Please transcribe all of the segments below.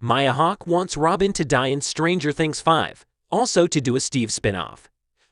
Maya Hawke wants Robin to die in Stranger Things 5, also to do a Steve spinoff.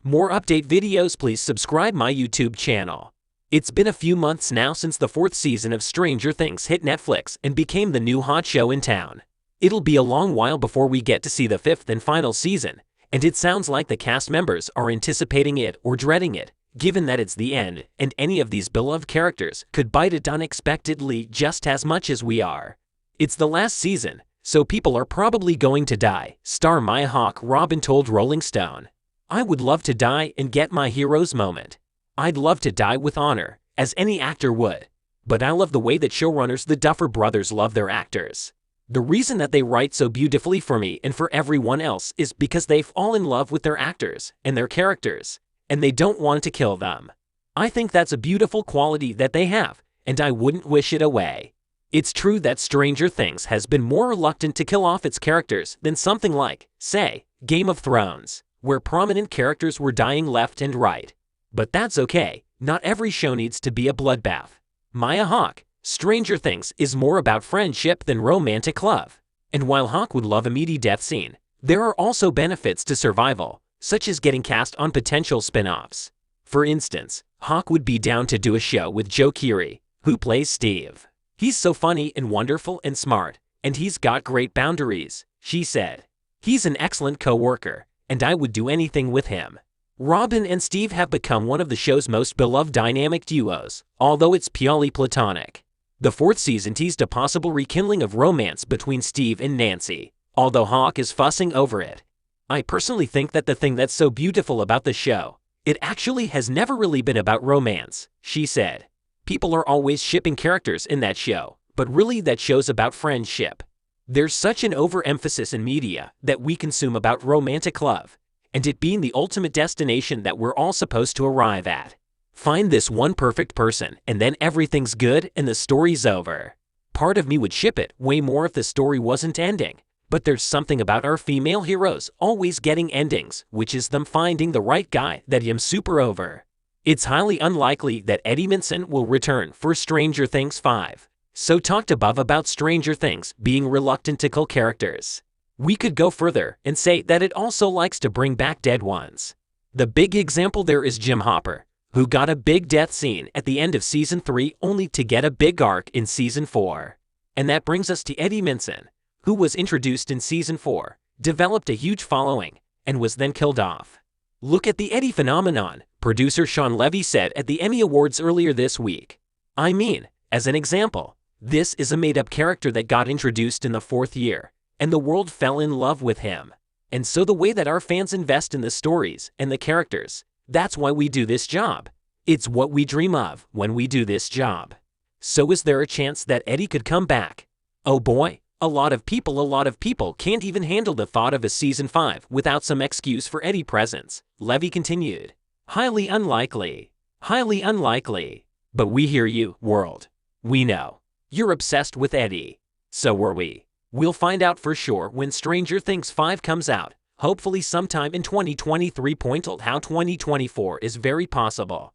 More update videos, please subscribe my YouTube channel. It's been a few months now since the 4th season of Stranger Things hit Netflix and became the new hot show in town. It'll be a long while before we get to see the 5th and final season, and it sounds like the cast members are anticipating it or dreading it, given that it's the end and any of these beloved characters could bite it unexpectedly just as much as we are. It's the last season, so people are probably going to die, star Maya Hawke Robin told Rolling Stone. I would love to die and get my hero's moment. I'd love to die with honor, as any actor would. But I love the way that showrunners the Duffer Brothers love their actors. The reason that they write so beautifully for me and for everyone else is because they fall in love with their actors and their characters, and they don't want to kill them. I think that's a beautiful quality that they have, and I wouldn't wish it away. It's true that Stranger Things has been more reluctant to kill off its characters than something like, say, Game of Thrones, where prominent characters were dying left and right. But that's okay, not every show needs to be a bloodbath. Maya Hawke, Stranger Things is more about friendship than romantic love. And while Hawke would love a meaty death scene, there are also benefits to survival, such as getting cast on potential spin-offs. For instance, Hawke would be down to do a show with Joe Keery, who plays Steve. He's so funny and wonderful and smart, and he's got great boundaries, she said. He's an excellent co-worker, and I would do anything with him. Robin and Steve have become one of the show's most beloved dynamic duos, although it's purely platonic. The 4th season teased a possible rekindling of romance between Steve and Nancy, although Hawke is fussing over it. I personally think that the thing that's so beautiful about the show, it actually has never really been about romance, she said. People are always shipping characters in that show, but really that show's about friendship. There's such an overemphasis in media that we consume about romantic love, and it being the ultimate destination that we're all supposed to arrive at. Find this one perfect person, and then everything's good and the story's over. Part of me would ship it way more if the story wasn't ending, but there's something about our female heroes always getting endings, which is them finding the right guy that I'm super over. It's highly unlikely that Eddie Munson will return for Stranger Things 5. So talked above about Stranger Things being reluctant to kill characters. We could go further and say that it also likes to bring back dead ones. The big example there is Jim Hopper, who got a big death scene at the end of Season 3 only to get a big arc in Season 4. And that brings us to Eddie Munson, who was introduced in Season 4, developed a huge following, and was then killed off. Look at the Eddie phenomenon, producer Sean Levy said at the Emmy Awards earlier this week. I mean, as an example, this is a made-up character that got introduced in the 4th year, and the world fell in love with him. And so the way that our fans invest in the stories and the characters, that's why we do this job. It's what we dream of when we do this job. So is there a chance that Eddie could come back? Oh boy, a lot of people can't even handle the thought of a Season 5 without some excuse for Eddie presence, Levy continued. Highly unlikely. Highly unlikely. But we hear you, world. We know. You're obsessed with Eddie. So are we. We'll find out for sure when Stranger Things 5 comes out, hopefully sometime in 2023. How 2024 is very possible.